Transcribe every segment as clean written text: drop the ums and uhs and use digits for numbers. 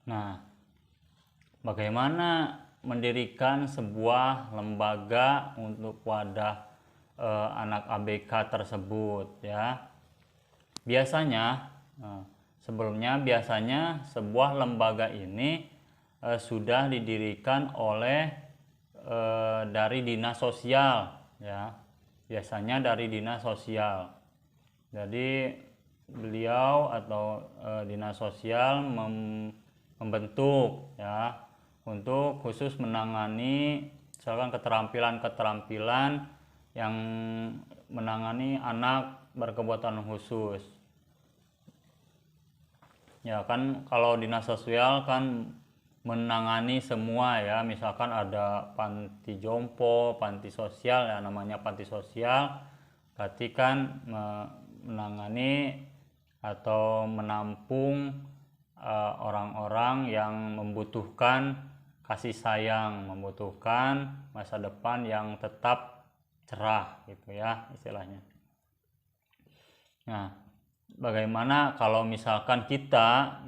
Nah, bagaimana mendirikan sebuah lembaga untuk wadah anak ABK tersebut ya? Biasanya biasanya sebuah lembaga ini sudah didirikan oleh dari dinas sosial ya. Biasanya dari dinas sosial. Jadi beliau atau dinas sosial membentuk ya untuk khusus menangani misalkan keterampilan-keterampilan yang menangani anak berkebutuhan khusus. Ya kan kalau dinas sosial kan menangani semua ya, misalkan ada panti jompo, panti sosial ya, namanya panti sosial berarti kan menangani atau menampung orang-orang yang membutuhkan kasih sayang, membutuhkan masa depan yang tetap cerah gitu ya istilahnya. Nah, bagaimana kalau misalkan kita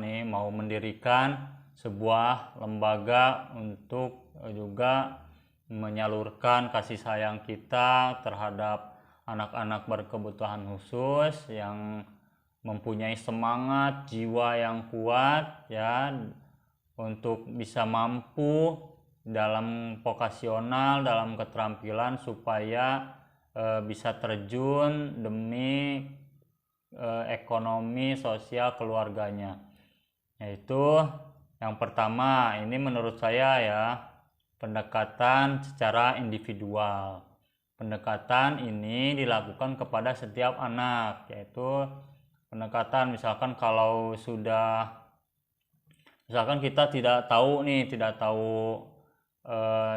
nih mau mendirikan sebuah lembaga untuk juga menyalurkan kasih sayang kita terhadap anak-anak berkebutuhan khusus yang mempunyai semangat jiwa yang kuat ya untuk bisa mampu dalam vokasional, dalam keterampilan supaya bisa terjun demi ekonomi sosial keluarganya. Yaitu yang pertama, ini menurut saya ya, pendekatan secara individual. Pendekatan ini dilakukan kepada setiap anak, yaitu pendekatan misalkan kalau sudah misalkan kita tidak tahu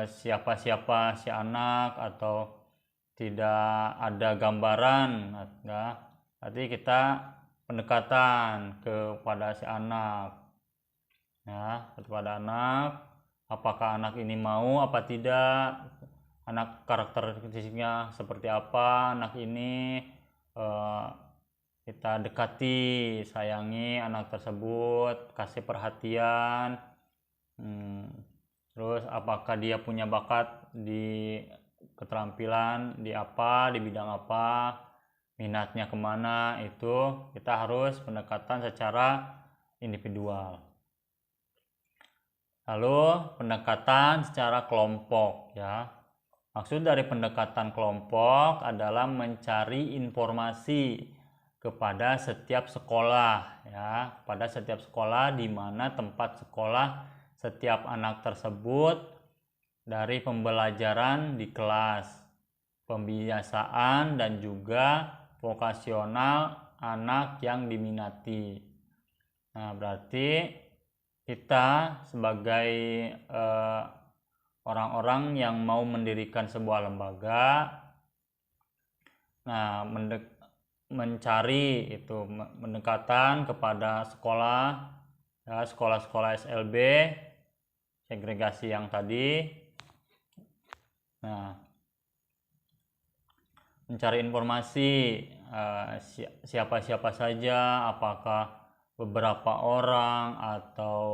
siapa-siapa si anak atau tidak ada gambaran ya, berarti kita pendekatan kepada si anak ya, kepada anak apakah anak ini mau apa tidak, anak karakteristiknya seperti apa anak ini, kita dekati, sayangi anak tersebut, kasih perhatian, terus apakah dia punya bakat di keterampilan di apa, di bidang apa, minatnya kemana, itu kita harus pendekatan secara individual. Lalu pendekatan secara kelompok ya. Maksud dari pendekatan kelompok adalah mencari informasi kepada setiap sekolah ya, pada setiap sekolah di mana tempat sekolah setiap anak tersebut, dari pembelajaran di kelas, pembiasaan dan juga vokasional anak yang diminati. Nah, berarti kita sebagai orang-orang yang mau mendirikan sebuah lembaga, nah mencari itu pendekatan kepada sekolah ya, sekolah-sekolah SLB segregasi yang tadi. Nah, mencari informasi siapa-siapa saja, apakah beberapa orang atau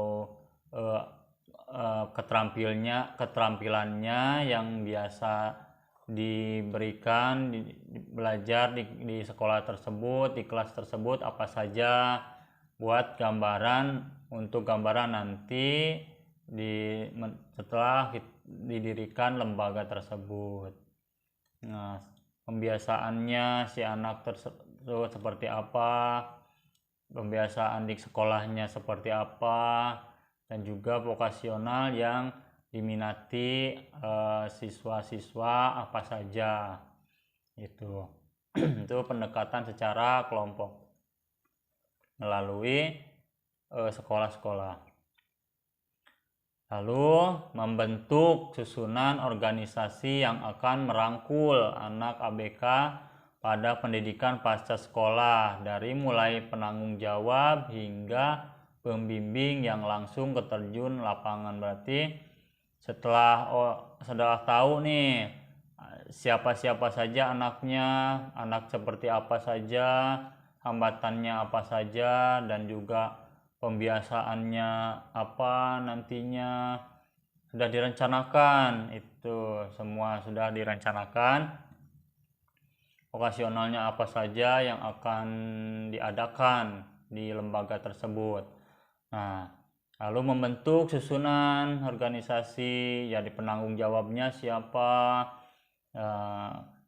keterampilannya yang biasa diberikan belajar di sekolah tersebut, di kelas tersebut apa saja, buat gambaran untuk gambaran nanti setelah didirikan lembaga tersebut. Nah, pembiasaannya si anak tersebut seperti apa, pembiasaan di sekolahnya seperti apa, dan juga vokasional yang diminati siswa-siswa apa saja itu. Itu pendekatan secara kelompok melalui sekolah-sekolah. Lalu membentuk susunan organisasi yang akan merangkul anak ABK pada pendidikan pasca sekolah, dari mulai penanggung jawab hingga pembimbing yang langsung keterjun lapangan. Berarti setelah tahu nih siapa-siapa saja anaknya, anak seperti apa saja, hambatannya apa saja, dan juga pembiasaannya apa nantinya sudah direncanakan, itu semua sudah direncanakan. Vokasionalnya apa saja yang akan diadakan di lembaga tersebut. Nah, lalu membentuk susunan organisasi, jadi penanggung jawabnya siapa,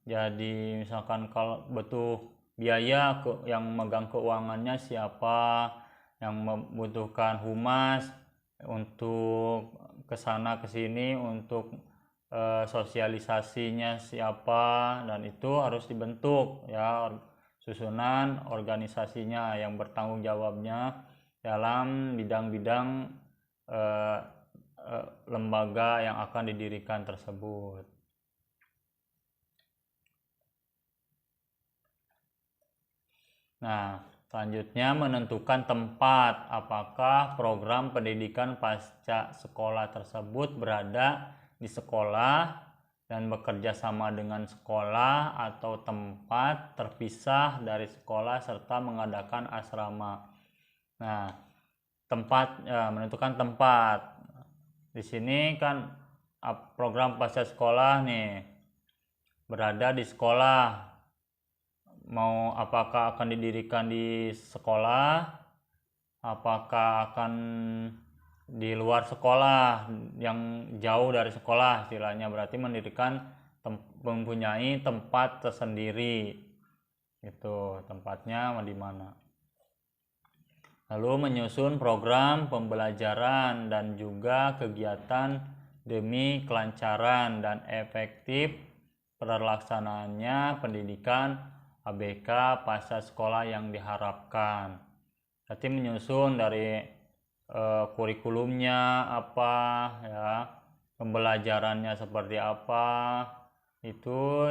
jadi misalkan kalau butuh biaya yang megang keuangannya siapa, yang membutuhkan humas untuk kesana kesini untuk sosialisasinya siapa, dan itu harus dibentuk ya susunan organisasinya yang bertanggung jawabnya dalam bidang-bidang lembaga yang akan didirikan tersebut. Nah, selanjutnya menentukan tempat, apakah program pendidikan pasca sekolah tersebut berada di sekolah dan bekerja sama dengan sekolah atau tempat terpisah dari sekolah serta mengadakan asrama. Nah, menentukan tempat. Di sini kan program pasca sekolah nih berada di sekolah. Mau apakah akan didirikan di sekolah, apakah akan di luar sekolah yang jauh dari sekolah, istilahnya berarti mendirikan mempunyai tempat tersendiri, itu tempatnya di mana. Lalu menyusun program pembelajaran dan juga kegiatan demi kelancaran dan efektif terlaksanaannya pendidikan ABK pasca sekolah yang diharapkan. Berarti menyusun dari kurikulumnya apa ya, pembelajarannya seperti apa, itu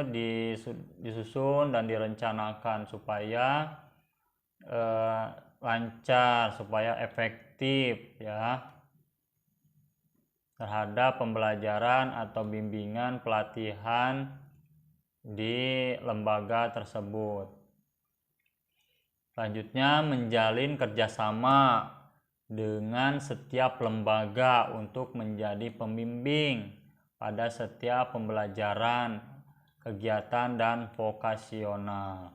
disusun dan direncanakan supaya lancar, supaya efektif ya terhadap pembelajaran atau bimbingan pelatihan di lembaga tersebut. Selanjutnya menjalin kerjasama dengan setiap lembaga untuk menjadi pembimbing pada setiap pembelajaran, kegiatan, dan vokasional.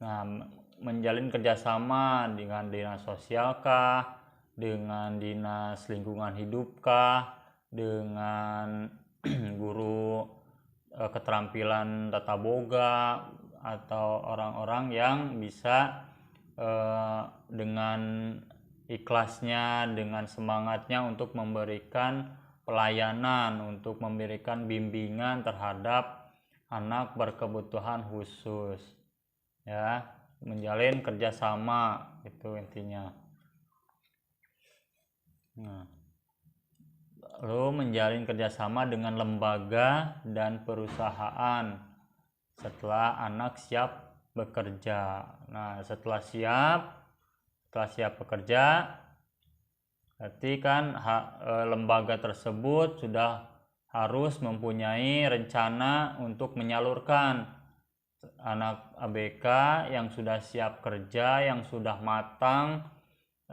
Nah, menjalin kerjasama dengan dinas sosial kah, dengan dinas lingkungan hidup kah, dengan guru keterampilan tata boga, atau orang-orang yang bisa dengan ikhlasnya, dengan semangatnya untuk memberikan pelayanan, untuk memberikan bimbingan terhadap anak berkebutuhan khusus ya, menjalin kerjasama, itu intinya. Nah, lalu menjalin kerjasama dengan lembaga dan perusahaan setelah anak siap bekerja. Nah, setelah siap bekerja, berarti kan lembaga tersebut sudah harus mempunyai rencana untuk menyalurkan anak ABK yang sudah siap kerja, yang sudah matang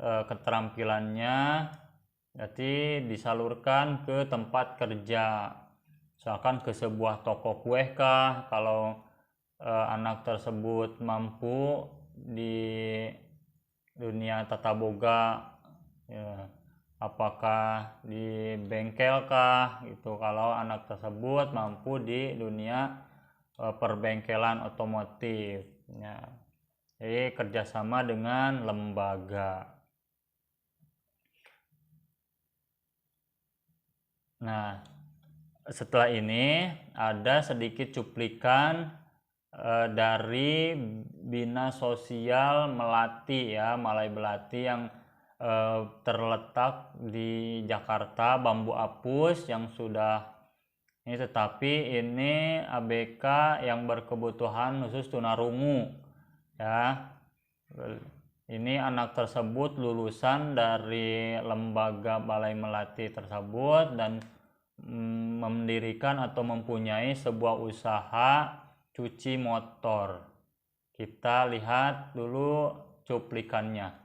keterampilannya, berarti disalurkan ke tempat kerja, misalkan ke sebuah toko kue kah, kalau anak tersebut mampu di dunia tata boga ya, apakah di bengkel kah gitu, kalau anak tersebut mampu di dunia perbengkelan otomotif ya. Jadi kerjasama dengan lembaga. Nah, setelah ini ada sedikit cuplikan dari Bina Sosial Melati ya, Malai Belati, yang terletak di Jakarta, Bambu Apus, yang sudah ini, tetapi ini ABK yang berkebutuhan khusus tunarungu ya. Ini anak tersebut lulusan dari lembaga Balai Melati tersebut dan mendirikan atau mempunyai sebuah usaha cuci motor. Kita lihat dulu cuplikannya.